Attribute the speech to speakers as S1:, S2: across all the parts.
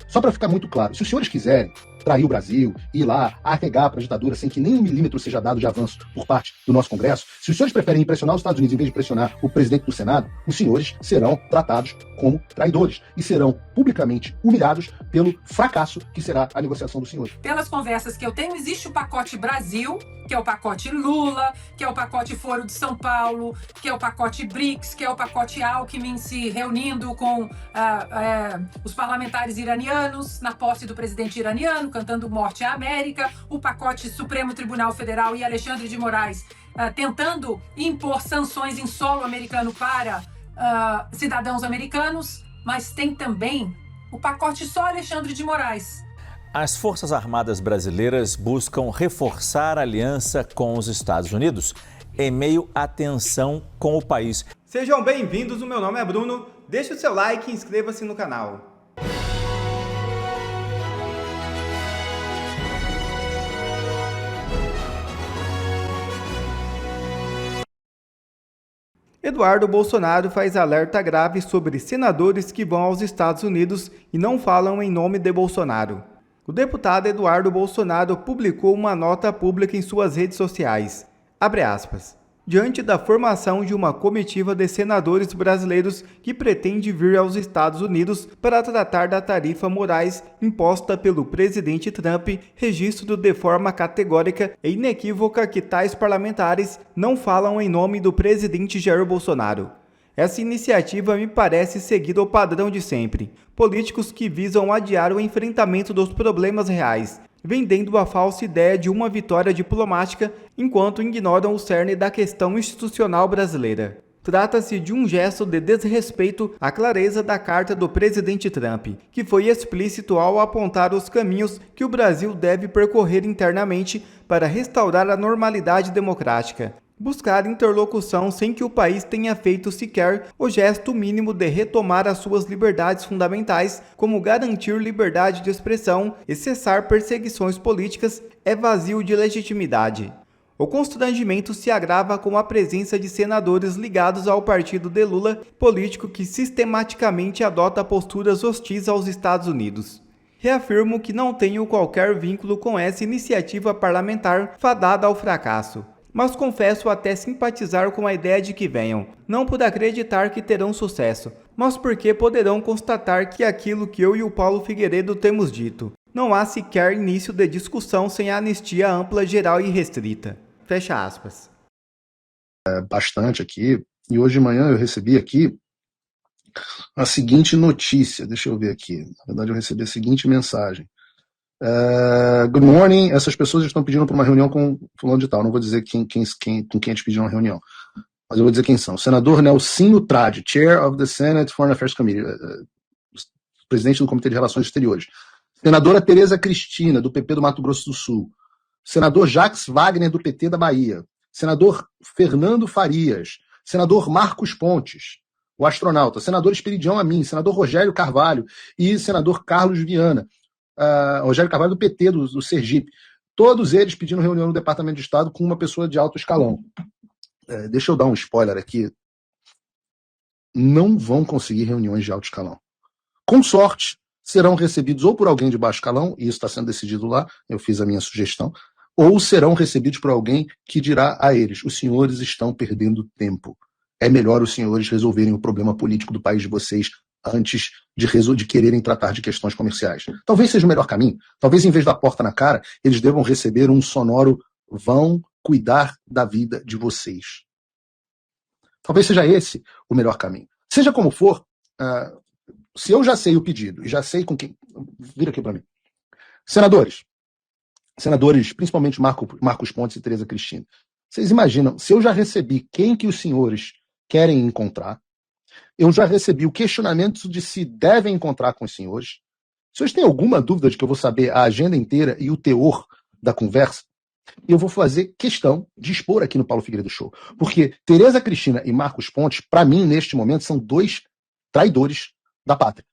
S1: Só para ficar muito claro, se os senhores quiserem trair o Brasil, ir lá, arregar para a ditadura sem que nem um milímetro seja dado de avanço por parte do nosso Congresso, se os senhores preferem impressionar os Estados Unidos em vez de pressionar o presidente do Senado, os senhores serão tratados como traidores e serão publicamente humilhados pelo fracasso que será a negociação dos senhores.
S2: Pelas conversas que eu tenho, existe o pacote Brasil, que é o pacote Lula, que é o pacote Foro de São Paulo, que é o pacote BRICS, que é o pacote Alckmin se reunindo com os parlamentares iranianos na posse do presidente iraniano, cantando morte à América, o pacote Supremo Tribunal Federal e Alexandre de Moraes tentando impor sanções em solo americano para cidadãos americanos, mas tem também o pacote só Alexandre de Moraes.
S3: As Forças Armadas brasileiras buscam reforçar a aliança com os Estados Unidos em meio à tensão com o país.
S4: Sejam bem-vindos, o meu nome é Bruno, deixe o seu like e inscreva-se no canal. Eduardo Bolsonaro faz alerta grave sobre senadores que vão aos Estados Unidos e não falam em nome de Bolsonaro. O deputado Eduardo Bolsonaro publicou uma nota pública em suas redes sociais. Abre aspas. Diante da formação de uma comitiva de senadores brasileiros que pretende vir aos Estados Unidos para tratar da tarifa morais imposta pelo presidente Trump, registro de forma categórica e inequívoca que tais parlamentares não falam em nome do presidente Jair Bolsonaro. Essa iniciativa me parece seguir o padrão de sempre, políticos que visam adiar o enfrentamento dos problemas reais, vendendo a falsa ideia de uma vitória diplomática enquanto ignoram o cerne da questão institucional brasileira. Trata-se de um gesto de desrespeito à clareza da carta do presidente Trump, que foi explícito ao apontar os caminhos que o Brasil deve percorrer internamente para restaurar a normalidade democrática. Buscar interlocução sem que o país tenha feito sequer o gesto mínimo de retomar as suas liberdades fundamentais, como garantir liberdade de expressão e cessar perseguições políticas, é vazio de legitimidade. O constrangimento se agrava com a presença de senadores ligados ao partido de Lula, político que sistematicamente adota posturas hostis aos Estados Unidos. Reafirmo que não tenho qualquer vínculo com essa iniciativa parlamentar fadada ao fracasso. Mas confesso até simpatizar com a ideia de que venham, não por acreditar que terão sucesso, mas porque poderão constatar que aquilo que eu e o Paulo Figueiredo temos dito, não há sequer início de discussão sem a anistia ampla, geral e restrita. Fecha aspas.
S1: Bastante aqui, e hoje de manhã eu recebi aqui a seguinte notícia, deixa eu ver aqui, na verdade eu recebi a seguinte mensagem. Good morning, essas pessoas estão pedindo para uma reunião com fulano de tal, não vou dizer com quem eles pediram uma reunião, mas eu vou dizer quem são. Senador Nelsinho Trade, Chair of the Senate Foreign Affairs Committee, presidente do Comitê de Relações Exteriores. Senadora Tereza Cristina, do PP do Mato Grosso do Sul. Senador Jacques Wagner, do PT da Bahia. Senador Fernando Farias. Senador Marcos Pontes, o astronauta. Senador Esperidião Amin. Senador Rogério Carvalho e senador Carlos Viana. Rogério Carvalho do PT do Sergipe, todos eles pedindo reunião no Departamento de Estado com uma pessoa de alto escalão. Deixa eu dar um spoiler aqui, não vão conseguir reuniões de alto escalão. Com sorte, serão recebidos ou por alguém de baixo escalão, e isso está sendo decidido lá, eu fiz a minha sugestão, ou serão recebidos por alguém que dirá a eles, os senhores estão perdendo tempo, é melhor os senhores resolverem o problema político do país de vocês antes de quererem tratar de questões comerciais. Talvez seja o melhor caminho. Talvez, em vez da porta na cara, eles devam receber um sonoro vão cuidar da vida de vocês. Talvez seja esse o melhor caminho. Seja como for, se eu já sei o pedido e já sei com quem... Vira aqui para mim. Senadores, principalmente Marcos Pontes e Tereza Cristina, vocês imaginam, se eu já recebi quem que os senhores querem encontrar, eu já recebi o questionamento de se devem encontrar com os senhores. Se vocês têm alguma dúvida de que eu vou saber a agenda inteira e o teor da conversa, eu vou fazer questão de expor aqui no Paulo Figueiredo Show. Porque Tereza Cristina e Marcos Pontes, para mim, neste momento, são dois traidores da pátria.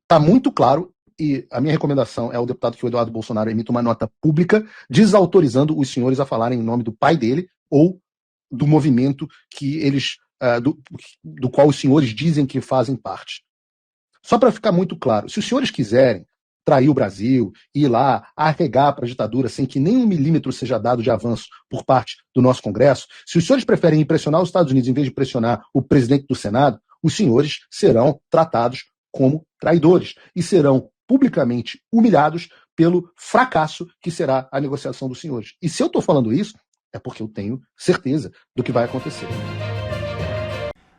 S1: Está muito claro, e a minha recomendação é ao deputado que o Eduardo Bolsonaro emita uma nota pública desautorizando os senhores a falarem em nome do pai dele ou do movimento que eles... do qual os senhores dizem que fazem parte. Só para ficar muito claro, se os senhores quiserem trair o Brasil, ir lá, arregar para a ditadura sem que nem 1 milímetro seja dado de avanço por parte do nosso Congresso, se os senhores preferem impressionar os Estados Unidos em vez de pressionar o presidente do Senado, os senhores serão tratados como traidores e serão publicamente humilhados pelo fracasso que será a negociação dos senhores. E se eu estou falando isso, é porque eu tenho certeza do que vai acontecer.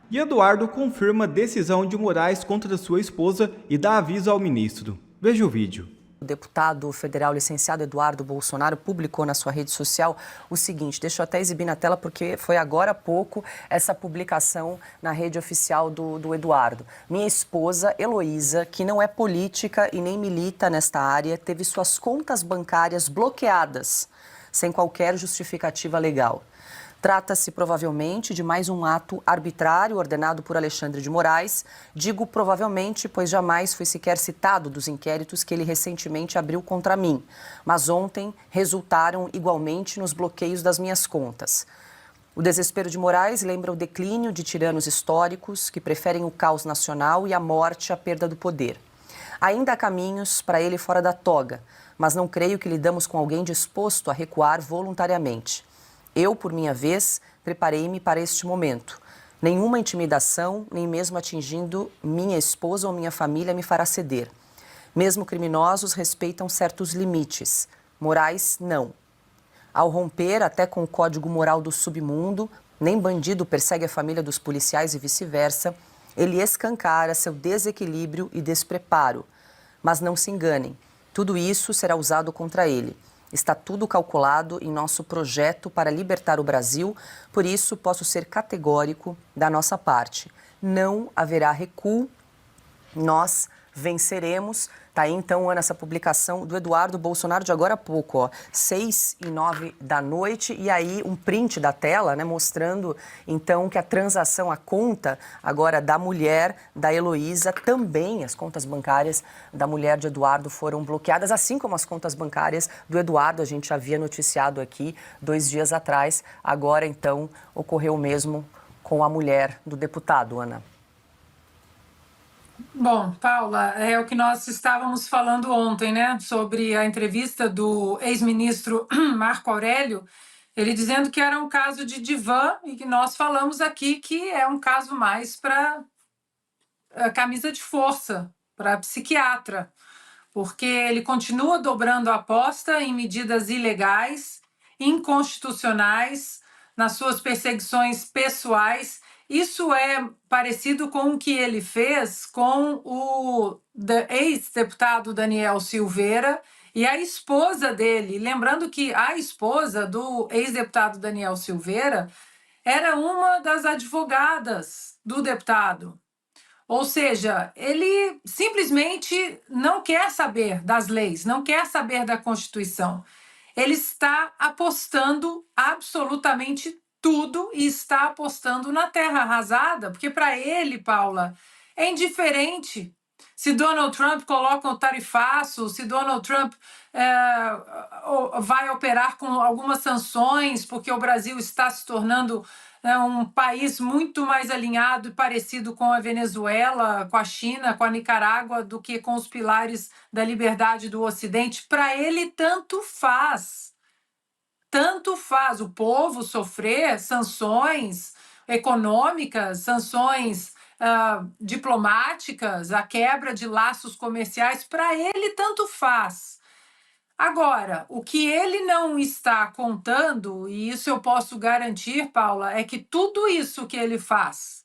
S4: E Eduardo confirma decisão de Moraes contra sua esposa e dá aviso ao ministro. Veja o vídeo.
S5: O deputado federal licenciado Eduardo Bolsonaro publicou na sua rede social o seguinte, deixa eu até exibir na tela porque foi agora há pouco essa publicação na rede oficial do Eduardo. Minha esposa, Heloísa, que não é política e nem milita nesta área, teve suas contas bancárias bloqueadas, sem qualquer justificativa legal. Trata-se provavelmente de mais um ato arbitrário ordenado por Alexandre de Moraes. Digo provavelmente, pois jamais foi sequer citado dos inquéritos que ele recentemente abriu contra mim. Mas ontem resultaram igualmente nos bloqueios das minhas contas. O desespero de Moraes lembra o declínio de tiranos históricos que preferem o caos nacional e a morte à perda do poder. Ainda há caminhos para ele fora da toga, mas não creio que lidamos com alguém disposto a recuar voluntariamente. Eu, por minha vez, preparei-me para este momento. Nenhuma intimidação, nem mesmo atingindo minha esposa ou minha família me fará ceder. Mesmo criminosos respeitam certos limites. Moraes, não. Ao romper até com o código moral do submundo, nem bandido persegue a família dos policiais e vice-versa, ele escancara seu desequilíbrio e despreparo. Mas não se enganem, tudo isso será usado contra ele. Está tudo calculado em nosso projeto para libertar o Brasil, por isso posso ser categórico da nossa parte. Não haverá recuo, nós venceremos. Tá aí então, Ana, essa publicação do Eduardo Bolsonaro de agora há pouco, ó, 6h09 da noite, e aí um print da tela, né, mostrando então que a transação, a conta agora da mulher da Heloísa, também as contas bancárias da mulher de Eduardo foram bloqueadas, assim como as contas bancárias do Eduardo, a gente havia noticiado aqui 2 dias atrás, agora então ocorreu o mesmo com a mulher do deputado, Ana.
S2: Bom, Paula, é o que nós estávamos falando ontem, né? Sobre a entrevista do ex-ministro Marco Aurélio, ele dizendo que era um caso de divã e que nós falamos aqui que é um caso mais para camisa de força, para psiquiatra, porque ele continua dobrando a aposta em medidas ilegais, inconstitucionais, nas suas perseguições pessoais. Isso é parecido com o que ele fez com o ex-deputado Daniel Silveira e a esposa dele. Lembrando que a esposa do ex-deputado Daniel Silveira era uma das advogadas do deputado. Ou seja, ele simplesmente não quer saber das leis, não quer saber da Constituição. Ele está apostando absolutamente tudo e está apostando na terra arrasada, porque para ele, Paula, é indiferente se Donald Trump coloca um tarifaço, se Donald Trump vai operar com algumas sanções, porque o Brasil está se tornando um país muito mais alinhado e parecido com a Venezuela, com a China, com a Nicarágua, do que com os pilares da liberdade do Ocidente. Para ele, tanto faz. Tanto faz o povo sofrer sanções econômicas, sanções diplomáticas, a quebra de laços comerciais. Para ele, tanto faz. Agora, o que ele não está contando, e isso eu posso garantir, Paula, é que tudo isso que ele faz,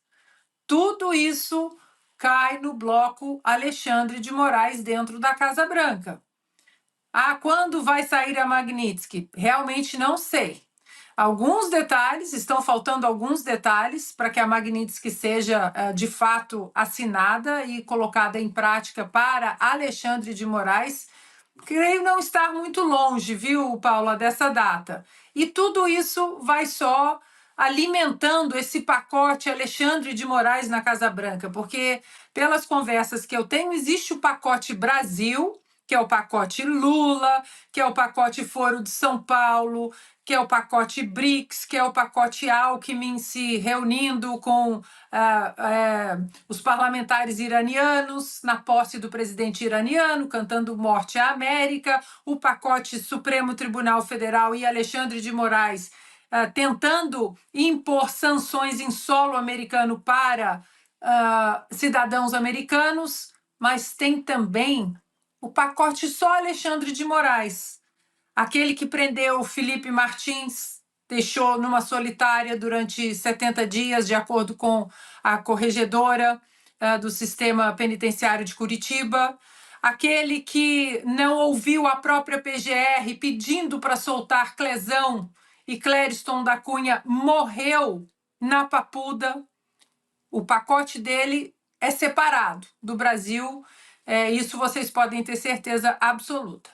S2: tudo isso cai no bloco Alexandre de Moraes dentro da Casa Branca. Quando vai sair a Magnitsky? Realmente não sei. Alguns detalhes, estão faltando alguns detalhes para que a Magnitsky seja de fato assinada e colocada em prática para Alexandre de Moraes. Creio não estar muito longe, viu, Paula, dessa data. E tudo isso vai só alimentando esse pacote Alexandre de Moraes na Casa Branca, porque pelas conversas que eu tenho, existe o pacote Brasil, que é o pacote Lula, que é o pacote Foro de São Paulo, que é o pacote BRICS, que é o pacote Alckmin se reunindo com os parlamentares iranianos na posse do presidente iraniano, cantando morte à América, o pacote Supremo Tribunal Federal e Alexandre de Moraes tentando impor sanções em solo americano para cidadãos americanos, mas tem também o pacote só Alexandre de Moraes, aquele que prendeu Felipe Martins, deixou numa solitária durante 70 dias, de acordo com a corregedora do sistema penitenciário de Curitiba, aquele que não ouviu a própria PGR pedindo para soltar Clezão e Clériston da Cunha morreu na Papuda. O pacote dele é separado do Brasil, isso vocês podem ter certeza absoluta.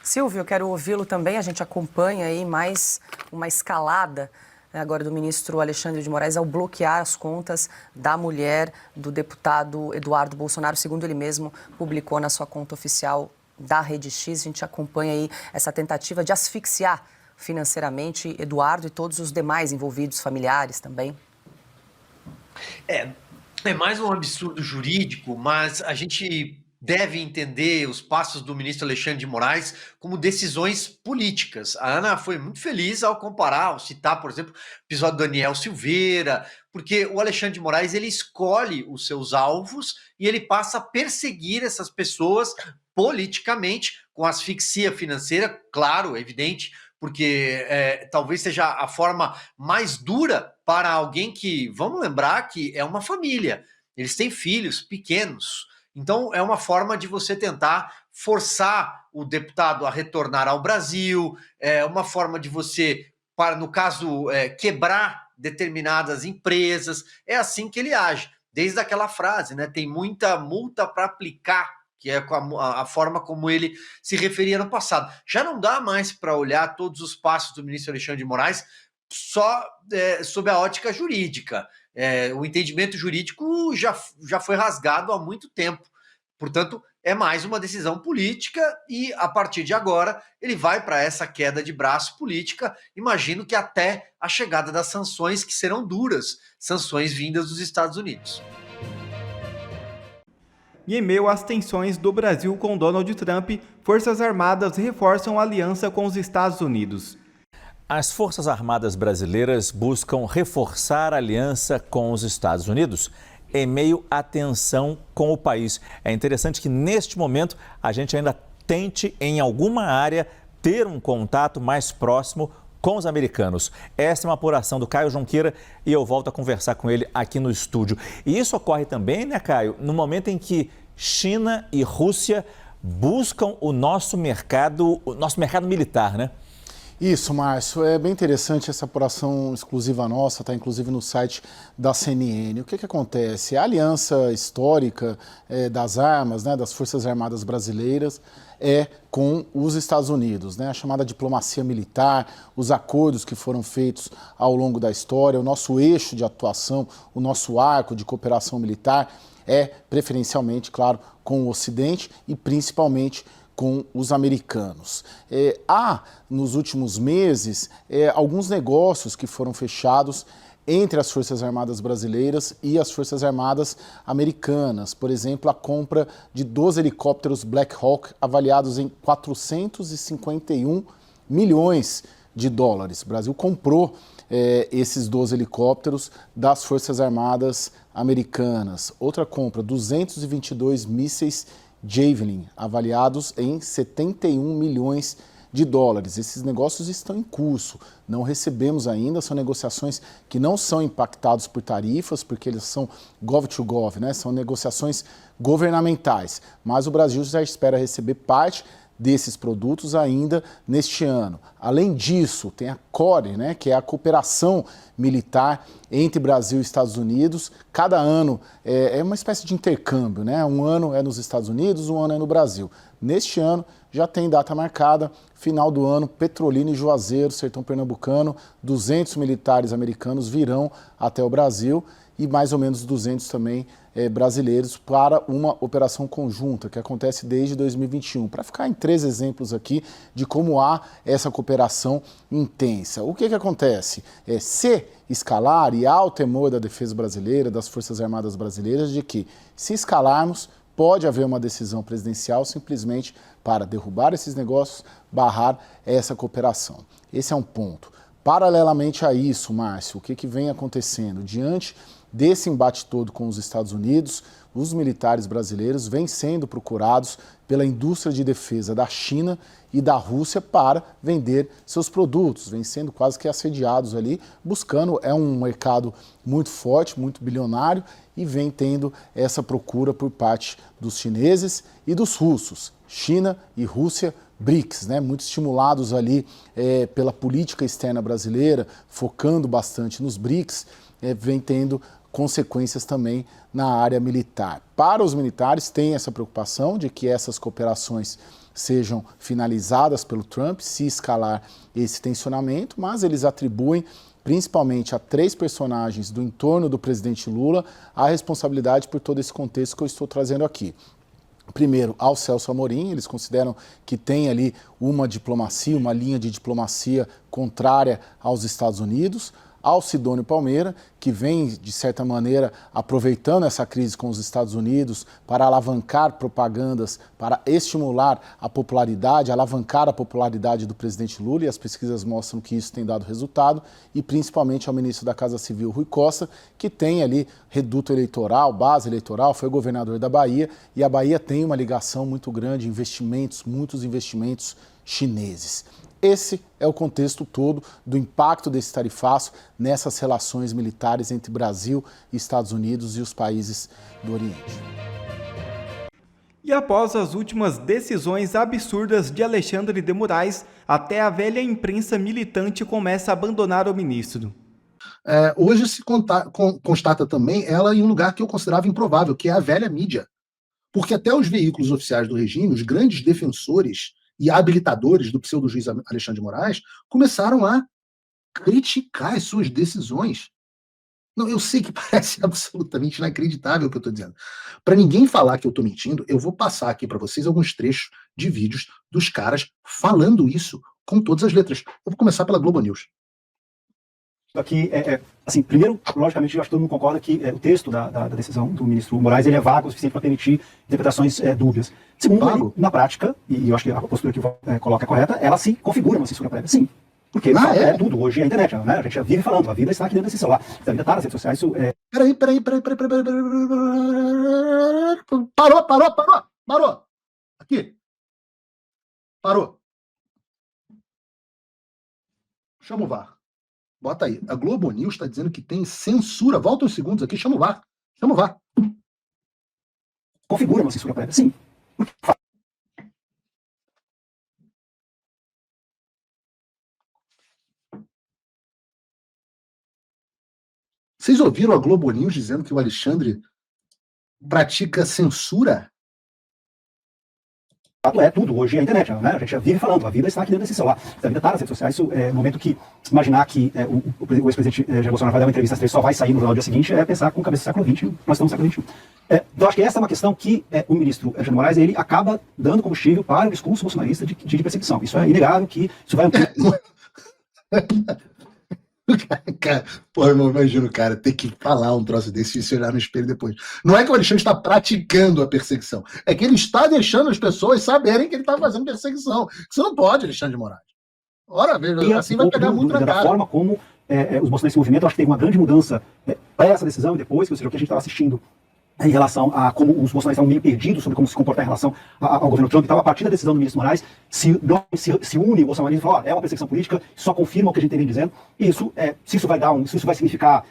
S5: Silvio, eu quero ouvi-lo também. A gente acompanha aí mais uma escalada agora do ministro Alexandre de Moraes ao bloquear as contas da mulher do deputado Eduardo Bolsonaro, segundo ele mesmo publicou na sua conta oficial da Rede X. A gente acompanha aí essa tentativa de asfixiar financeiramente Eduardo e todos os demais envolvidos, familiares também.
S6: É mais um absurdo jurídico, mas a gente deve entender os passos do ministro Alexandre de Moraes como decisões políticas. A Ana foi muito feliz ao comparar, ao citar, por exemplo, o episódio do Daniel Silveira, porque o Alexandre de Moraes ele escolhe os seus alvos e ele passa a perseguir essas pessoas politicamente, com asfixia financeira, claro, evidente, porque talvez seja a forma mais dura para alguém que, vamos lembrar que é uma família, eles têm filhos pequenos. Então, é uma forma de você tentar forçar o deputado a retornar ao Brasil, é uma forma de você, no caso, quebrar determinadas empresas. É assim que ele age. Desde aquela frase, né? Tem muita multa para aplicar, que é a forma como ele se referia no passado. Já não dá mais para olhar todos os passos do ministro Alexandre de Moraes só sob a ótica jurídica. O entendimento jurídico já foi rasgado há muito tempo. Portanto, é mais uma decisão política e, a partir de agora, ele vai para essa queda de braço política. Imagino que até a chegada das sanções, que serão duras, sanções vindas dos Estados Unidos.
S4: E em meio às tensões do Brasil com Donald Trump, Forças Armadas reforçam a aliança com os Estados Unidos.
S3: As Forças Armadas brasileiras buscam reforçar a aliança com os Estados Unidos em meio à tensão com o país. É interessante que, neste momento, a gente ainda tente, em alguma área, ter um contato mais próximo com os americanos. Essa é uma apuração do Caio Junqueira e eu volto a conversar com ele aqui no estúdio. E isso ocorre também, né, Caio, no momento em que China e Rússia buscam o nosso mercado militar, né?
S1: Isso, Márcio. É bem interessante essa apuração exclusiva nossa, está inclusive no site da CNN. O que acontece? A aliança histórica das armas, né, das Forças Armadas brasileiras, é com os Estados Unidos, né? A chamada diplomacia militar, os acordos que foram feitos ao longo da história, o nosso eixo de atuação, o nosso arco de cooperação militar é preferencialmente, claro, com o Ocidente e principalmente com os americanos. Há, nos últimos meses, alguns negócios que foram fechados entre as Forças Armadas brasileiras e as Forças Armadas americanas. Por exemplo, a compra de 12 helicópteros Black Hawk avaliados em 451 milhões de dólares. O Brasil comprou esses 12 helicópteros das Forças Armadas americanas. Outra compra, 222 mísseis Javelin, avaliados em 71 milhões de dólares. Esses negócios estão em curso, não recebemos ainda, são negociações que não são impactadas por tarifas, porque eles são gov-to-gov, né? São negociações governamentais, mas o Brasil já espera receber parte desses produtos ainda neste ano. Além disso, tem a CORE, né, que é a cooperação militar entre Brasil e Estados Unidos. Cada ano é uma espécie de intercâmbio, né? Um ano é nos Estados Unidos, um ano é no Brasil. Neste ano já tem data marcada, final do ano, Petrolina e Juazeiro, sertão pernambucano, 200 militares americanos virão até o Brasil e mais ou menos 200 também
S7: brasileiros para uma operação conjunta que acontece desde 2021. Para ficar em 3 exemplos aqui de como há essa cooperação intensa. O que acontece? Se escalar, e há o temor da defesa brasileira, das Forças Armadas brasileiras, de que se escalarmos, pode haver uma decisão presidencial simplesmente para derrubar esses negócios, barrar essa cooperação. Esse é um ponto. Paralelamente a isso, Márcio, o que vem acontecendo? Diante desse embate todo com os Estados Unidos, os militares brasileiros vêm sendo procurados pela indústria de defesa da China e da Rússia para vender seus produtos, vêm sendo quase que assediados ali, buscando, é um mercado muito forte, muito bilionário, e vem tendo essa procura por parte dos chineses e dos russos. China e Rússia, BRICS, né, muito estimulados ali pela política externa brasileira, focando bastante nos BRICS, vem tendo consequências também na área militar. Para os militares, tem essa preocupação de que essas cooperações sejam finalizadas pelo Trump, se escalar esse tensionamento, mas eles atribuem principalmente a 3 personagens do entorno do presidente Lula a responsabilidade por todo esse contexto que eu estou trazendo aqui. Primeiro, ao Celso Amorim, eles consideram que tem ali uma diplomacia, uma linha de diplomacia contrária aos Estados Unidos. Ao Sidônio Palmeira, que vem, de certa maneira, aproveitando essa crise com os Estados Unidos para alavancar propagandas, para estimular a popularidade, alavancar a popularidade do presidente Lula, e as pesquisas mostram que isso tem dado resultado, e principalmente ao ministro da Casa Civil, Rui Costa, que tem ali reduto eleitoral, base eleitoral, foi governador da Bahia, e a Bahia tem uma ligação muito grande, investimentos, muitos investimentos chineses. Esse é o contexto todo do impacto desse tarifaço nessas relações militares entre Brasil, Estados Unidos e os países do Oriente.
S4: E após as últimas decisões absurdas de Alexandre de Moraes, até a velha imprensa militante começa a abandonar o ministro.
S1: Hoje se constata também ela em um lugar que eu considerava improvável, que é a velha mídia. Porque até os veículos oficiais do regime, os grandes defensores e habilitadores do pseudo-juiz Alexandre de Moraes, começaram a criticar as suas decisões. Não, eu sei que parece absolutamente inacreditável o que eu estou dizendo. Para ninguém falar que eu estou mentindo, eu vou passar aqui para vocês alguns trechos de vídeos dos caras falando isso com todas as letras. Eu vou começar pela Globo News.
S8: Aqui, assim, primeiro, logicamente, eu acho que todo mundo concorda que o texto da decisão do ministro Moraes ele é vago o suficiente para permitir interpretações dúbias. Segundo, ele, na prática, e eu acho que a postura que coloca é correta, ela se configura uma censura prévia, sim. Porque tudo hoje é a internet, né? A gente já vive falando, a vida está aqui dentro desse celular, a vida está nas redes sociais, isso é...
S1: Peraí. Parou. Aqui. Parou. Chama o VAR. Bota aí. A Globo News está dizendo que tem censura. Volta uns segundos aqui, chama o VAR.
S8: Configura uma censura prévia, sim.
S1: Vocês ouviram a Globo News dizendo que o Alexandre pratica censura?
S8: É tudo, hoje é a internet, né? A gente já vive falando, a vida está aqui dentro desse celular, a vida está nas redes sociais, isso é no momento que imaginar que o ex-presidente Jair Bolsonaro vai dar uma entrevista às 3 só vai sair no jornal do dia seguinte, é pensar com cabeça do século XX, nós estamos no século XXI. Então acho que essa é uma questão que o ministro Alexandre de Moraes, ele acaba dando combustível para o discurso bolsonarista de perseguição. Isso é inegável que isso vai...
S1: Cara, porra, eu imagino o cara ter que falar um troço desse e se olhar no espelho depois. Não é que o Alexandre está praticando a perseguição, é que ele está deixando as pessoas saberem que ele está fazendo perseguição. Você não pode, Alexandre de Moraes. Ora, veja, assim vai pegar muito na cara.
S8: Da forma como os bolsonaristas se movimentam, acho que teve uma grande mudança para essa decisão e depois, ou seja, o que a gente estava assistindo em relação a como os bolsonaristas estavam meio perdidos sobre como se comportar em relação ao governo Trump. Então, a partir da decisão do ministro Moraes, se une o bolsonarismo e fala, é uma perseguição política, só confirma o que a gente tem dizendo. E isso, se isso vai significar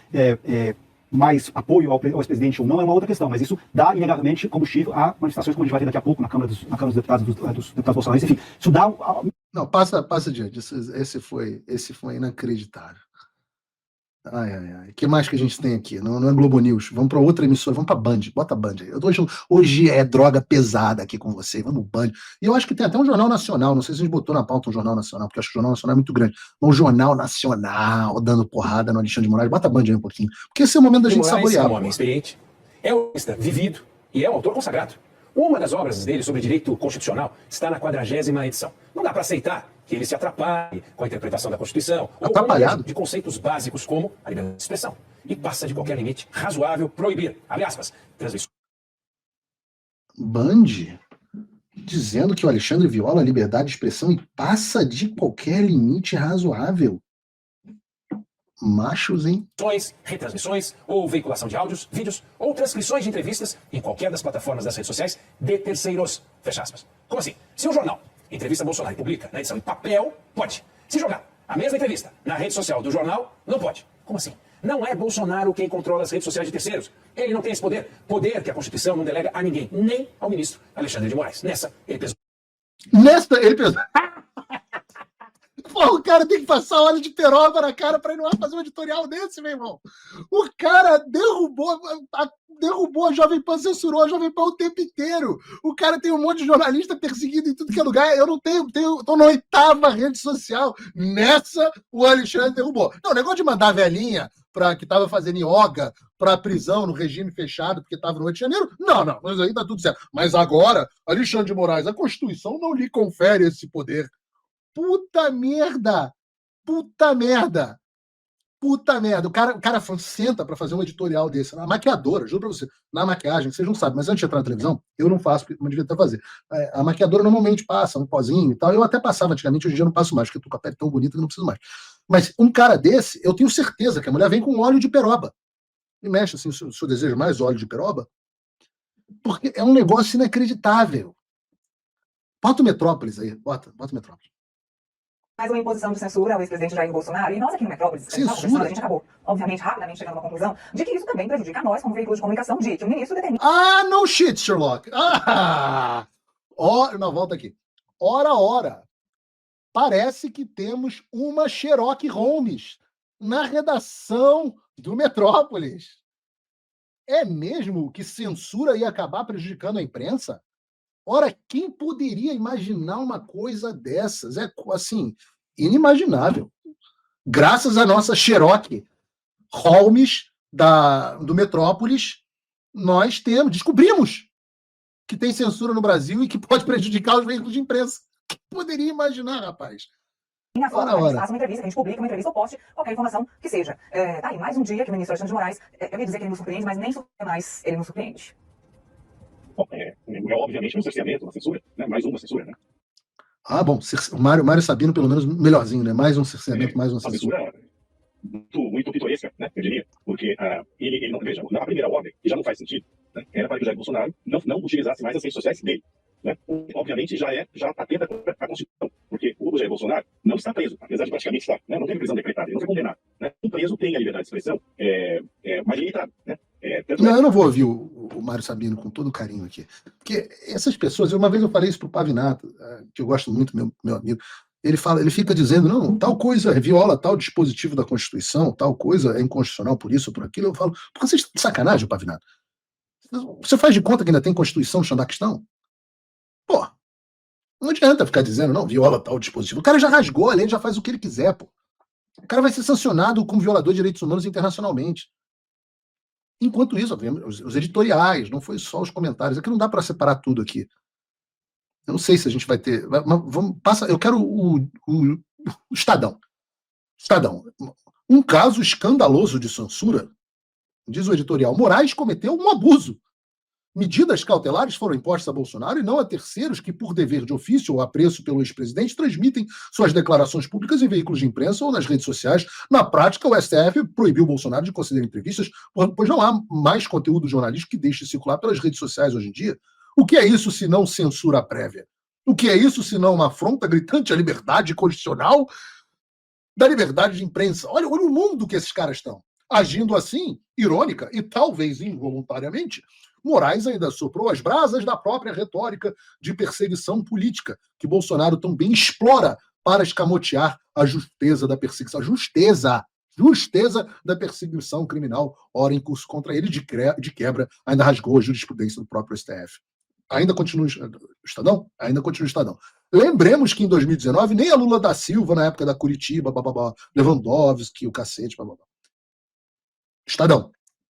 S8: mais apoio ao ex-presidente ou não, é uma outra questão, mas isso dá, inegavelmente, combustível a manifestações como a gente vai ter daqui a pouco na Câmara dos Deputados, dos deputados bolsonaristas. Enfim, isso dá...
S1: Não, passa adiante. Esse foi inacreditável. Ai. O que mais que a gente tem aqui? Não é Globo News. Vamos para outra emissora. Vamos para Band. Bota a Band aí. Hoje é droga pesada aqui com você. Vamos Band. E eu acho que tem até um Jornal Nacional. Não sei se a gente botou na pauta um Jornal Nacional, porque eu acho que o Jornal Nacional é muito grande. Um Jornal Nacional dando porrada no Alexandre de Moraes. Bota a Band aí um pouquinho. Porque esse é o momento da gente saborear.
S9: É um homem experiente. É um jurista vivido e é um autor consagrado. Uma das obras dele sobre direito constitucional está na 40ª edição. Não dá para aceitar que ele se atrapalhe com a interpretação da Constituição ou com o manejo de conceitos básicos como a liberdade de expressão. E passa de qualquer limite razoável proibir, abre aspas, transmissões.
S1: Band dizendo que o Alexandre viola a liberdade de expressão e passa de qualquer limite razoável. Machos, hein?
S9: Retransmissões, ou veiculação de áudios, vídeos, ou transcrições de entrevistas em qualquer das plataformas das redes sociais de terceiros. Fecha aspas. Como assim? Se um jornal entrevista Bolsonaro e publica na edição em papel, pode. Se jogar a mesma entrevista na rede social do jornal, não pode. Como assim? Não é Bolsonaro quem controla as redes sociais de terceiros. Ele não tem esse poder. Poder que a Constituição não delega a ninguém, nem ao ministro Alexandre de Moraes. Nessa, ele pesou.
S1: Pô, o cara tem que passar óleo de peroba na cara pra ir lá fazer um editorial desse, meu irmão. O cara derrubou a Jovem Pan, censurou a Jovem Pan o tempo inteiro. O cara tem um monte de jornalista perseguido em tudo que é lugar. Eu não tenho, tô na 8ª rede social. Nessa, o Alexandre derrubou. Não, o negócio de mandar a velhinha que tava fazendo yoga pra prisão no regime fechado, porque tava no Rio de Janeiro, não, mas aí tá tudo certo. Mas agora, Alexandre de Moraes, a Constituição não lhe confere esse poder. Puta merda! O cara senta pra fazer um editorial desse. Na maquiadora, juro pra você. Na maquiagem, vocês não sabem, mas antes de entrar na televisão, eu não faço, porque eu devia até fazer. A maquiadora normalmente passa um pozinho e tal. Eu até passava antigamente, hoje em dia eu não passo mais, porque eu tô com a pele tão bonita que não preciso mais. Mas um cara desse, eu tenho certeza que a mulher vem com óleo de peroba. Me mexe assim, se eu desejo mais óleo de peroba, porque é um negócio inacreditável. Bota o Metrópolis aí, bota o Metrópolis.
S10: Mais uma imposição de censura ao ex-presidente Jair Bolsonaro. E nós aqui no Metrópolis, a gente acabou, obviamente, rapidamente chegando a uma conclusão de que isso também prejudica a nós, como veículo de comunicação, de que o ministro determina...
S1: No shit, Sherlock! Não, volta aqui. Ora. Parece que temos uma Sherlock Holmes na redação do Metrópolis. É mesmo que censura ia acabar prejudicando a imprensa? Ora, quem poderia imaginar uma coisa dessas? É, assim, inimaginável. Graças à nossa Sherlock Holmes do Metrópolis, nós descobrimos que tem censura no Brasil e que pode prejudicar os veículos de imprensa. Quem poderia imaginar, rapaz?
S10: Ora. A gente faça uma entrevista, a gente publica uma entrevista ou poste qualquer informação que seja. Tá aí, mais um dia que o ministro Alexandre de Moraes, eu ia dizer que ele nos surpreende, mas nem surpreende mais, ele nos surpreende.
S8: Bom, obviamente um cerceamento, uma censura, né? Mais uma censura, né?
S1: Bom, o Mário Sabino, pelo menos, melhorzinho, né? Mais um cerceamento, mais uma censura.
S8: Uma censura muito pitoresca, né? Eu diria, porque ele não, veja, na primeira ordem, que já não faz sentido, né? Era para que o Jair Bolsonaro não utilizasse mais as redes sociais dele. Né? Obviamente já atenta contra a Constituição, porque o Jair Bolsonaro não está preso, apesar de praticamente estar, né? Não teve prisão decretada, ele não foi condenado. Né? O preso tem a liberdade de expressão, mas limitado. Né?
S1: Eu não vou ouvir o Mário Sabino com todo carinho aqui, porque essas pessoas, uma vez eu falei isso pro Pavinato, que eu gosto muito, meu amigo, ele fica dizendo, não, tal coisa viola tal dispositivo da Constituição, tal coisa é inconstitucional por isso ou por aquilo. Eu falo, porque vocês estão de sacanagem, Pavinato? Você faz de conta que ainda tem Constituição no Xandaquistão? Pô, não adianta ficar dizendo, não, viola tal dispositivo. O cara já rasgou a lei, já faz o que ele quiser, pô. O cara vai ser sancionado como violador de direitos humanos internacionalmente. Enquanto isso, os editoriais, não foi só os comentários. Aqui não dá para separar tudo aqui. Eu não sei se a gente vai ter... Eu quero o Estadão. Estadão. Um caso escandaloso de censura, diz o editorial, Moraes cometeu um abuso. Medidas cautelares foram impostas a Bolsonaro e não a terceiros que, por dever de ofício ou apreço pelo ex-presidente, transmitem suas declarações públicas em veículos de imprensa ou nas redes sociais. Na prática, o STF proibiu Bolsonaro de conceder entrevistas, pois não há mais conteúdo jornalístico que deixe circular pelas redes sociais hoje em dia. O que é isso se não censura prévia? O que é isso se não uma afronta gritante à liberdade constitucional da liberdade de imprensa? Olha o mundo que esses caras estão. Agindo assim, irônica e talvez involuntariamente, Moraes ainda soprou as brasas da própria retórica de perseguição política, que Bolsonaro também explora para escamotear a justeza da perseguição. Justeza da perseguição criminal, ora em curso contra ele, de quebra, ainda rasgou a jurisprudência do próprio STF. Ainda continua o Estadão? Ainda continua o Estadão. Lembremos que em 2019, nem a Lula da Silva, na época da Curitiba, Lewandowski, o cacete, Estadão.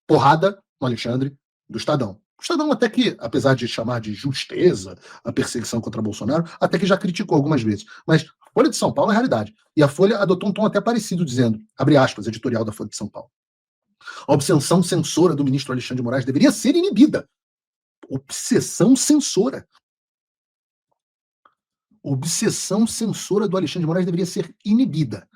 S1: Porrada no Alexandre, do Estadão. O Estadão até que, apesar de chamar de justeza a perseguição contra Bolsonaro, até que já criticou algumas vezes. Mas a Folha de São Paulo é realidade. E a Folha adotou um tom até parecido, dizendo, abre aspas, editorial da Folha de São Paulo, a obsessão censora do ministro Alexandre de Moraes deveria ser inibida. Obsessão censora. Obsessão censora do Alexandre de Moraes deveria ser inibida.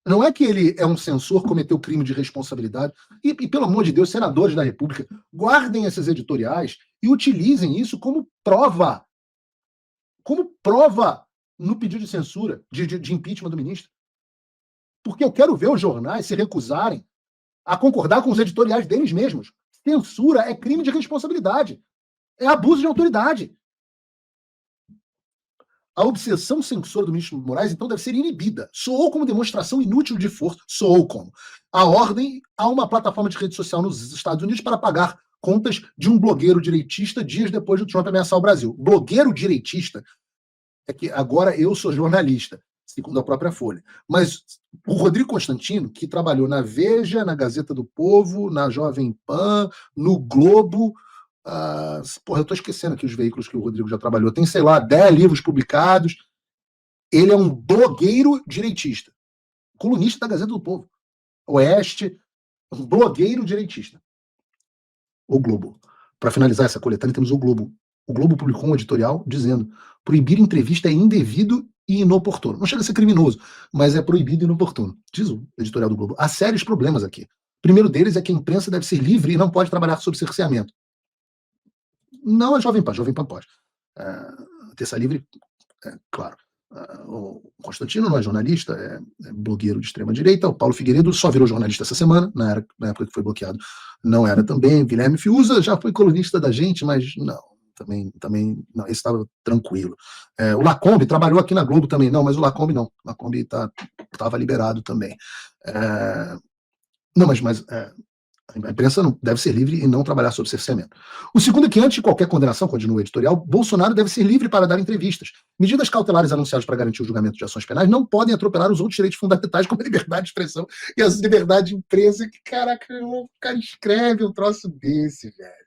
S1: Não é que ele é um censor, cometeu crime de responsabilidade. E, pelo amor de Deus, senadores da República, guardem esses editoriais e utilizem isso como prova. Como prova no pedido de censura, de impeachment do ministro. Porque eu quero ver os jornais se recusarem a concordar com os editoriais deles mesmos. Censura é crime de responsabilidade. É abuso de autoridade. A obsessão censora do ministro Moraes, então, deve ser inibida. Soou como demonstração inútil de força. Soou como a ordem a uma plataforma de rede social nos Estados Unidos para pagar contas de um blogueiro direitista dias depois do Trump ameaçar o Brasil. Blogueiro direitista é que agora eu sou jornalista, segundo a própria Folha. Mas o Rodrigo Constantino, que trabalhou na Veja, na Gazeta do Povo, na Jovem Pan, no Globo... eu tô esquecendo aqui os veículos que o Rodrigo já trabalhou. Tem, sei lá, 10 livros publicados. Ele é um blogueiro direitista. Colunista da Gazeta do Povo. Oeste, um blogueiro direitista. O Globo. Para finalizar essa coletânea, temos o Globo. O Globo publicou um editorial dizendo: proibir entrevista é indevido e inoportuno. Não chega a ser criminoso, mas é proibido e inoportuno. Diz o editorial do Globo. Há sérios problemas aqui. O primeiro deles é que a imprensa deve ser livre e não pode trabalhar sob cerceamento. Não a Jovem Pan pode. Terça Livre, claro. O Constantino não é jornalista, é blogueiro de extrema-direita. O Paulo Figueiredo só virou jornalista essa semana, na época que foi bloqueado. Não era também. Guilherme Fiuza já foi colunista da gente, mas não, também não, esse estava tranquilo. O Lacombe trabalhou aqui na Globo também, não, mas o Lacombe não. O Lacombe estava liberado também. Não, mas a imprensa não deve ser livre e não trabalhar sob cerceamento. O segundo é que, antes de qualquer condenação, continua o editorial, Bolsonaro deve ser livre para dar entrevistas. Medidas cautelares anunciadas para garantir o julgamento de ações penais não podem atropelar os outros direitos fundamentais, como a liberdade de expressão e a liberdade de imprensa. Que, caraca, o cara escreve um troço desse, velho.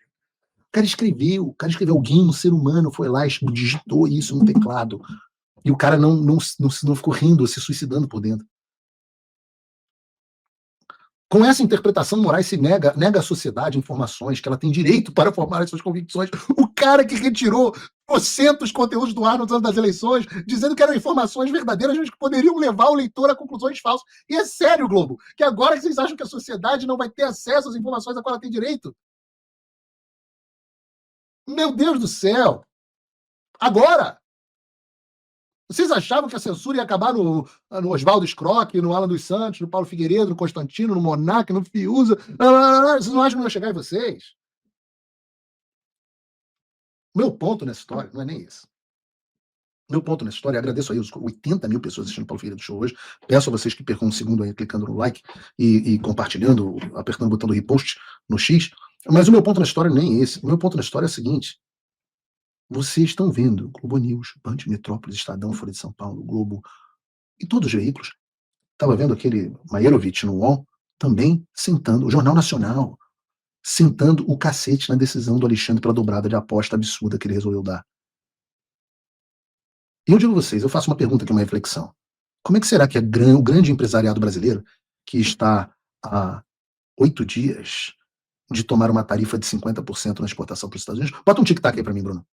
S1: O cara escreveu, alguém, um ser humano, foi lá e digitou isso no teclado. E o cara não ficou rindo, se suicidando por dentro. Com essa interpretação, Moraes se nega à sociedade informações que ela tem direito para formar as suas convicções. O cara que retirou trocentos conteúdos do ar nos anos das eleições, dizendo que eram informações verdadeiras, mas que poderiam levar o leitor a conclusões falsas. E é sério, Globo, que agora vocês acham que a sociedade não vai ter acesso às informações a qual ela tem direito? Meu Deus do céu! Agora! Vocês achavam que a censura ia acabar no Oswaldo Scrock, no Alan dos Santos, no Paulo Figueiredo, no Constantino, no Monarca, no Fiuza? Vocês não acham que ia chegar em vocês? Meu ponto nessa história não é nem esse. Meu ponto nessa história, agradeço aí os 80 mil pessoas assistindo o Paulo Figueiredo Show hoje. Peço a vocês que percam um segundo aí, clicando no like e compartilhando, apertando o botão do repost no X. Mas o meu ponto na história nem é esse. O meu ponto na história é o seguinte. Vocês estão vendo Globo News, Band, Metrópolis, Estadão, Folha de São Paulo, Globo e todos os veículos. Estava vendo aquele Maierovitch no UOL também sentando, o Jornal Nacional, sentando o cacete na decisão do Alexandre pela dobrada de aposta absurda que ele resolveu dar. E eu digo a vocês, eu faço uma pergunta aqui, uma reflexão. Como é que será que o grande empresariado brasileiro, que está há 8 dias de tomar uma tarifa de 50% na exportação para os Estados Unidos? Bota um tic-tac aí para mim, Bruno.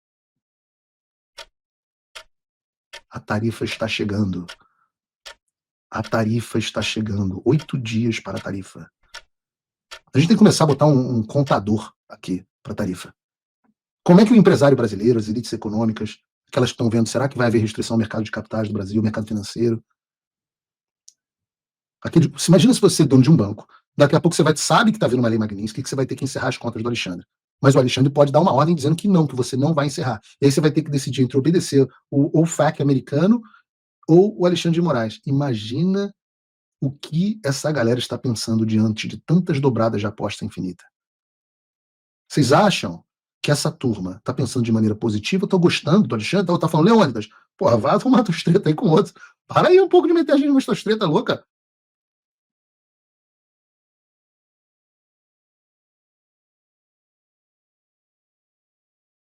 S1: A tarifa está chegando. A tarifa está chegando. 8 dias para a tarifa. A gente tem que começar a botar um contador aqui para a tarifa. Como é que o empresário brasileiro, as elites econômicas, aquelas que estão vendo, será que vai haver restrição ao mercado de capitais do Brasil, mercado financeiro? Imagina se você é dono de um banco. Daqui a pouco você sabe que está vindo uma lei Magnitsky, que você vai ter que encerrar as contas do Alexandre. Mas o Alexandre pode dar uma ordem dizendo que você não vai encerrar. E aí você vai ter que decidir entre obedecer o FAC americano ou o Alexandre de Moraes. Imagina o que essa galera está pensando diante de tantas dobradas de aposta infinita. Vocês acham que essa turma está pensando de maneira positiva? Estou gostando do Alexandre? Ou está falando, Leônidas, porra, vai tomar tua treta aí com outros. Para aí um pouco de meter a gente numa treta louca.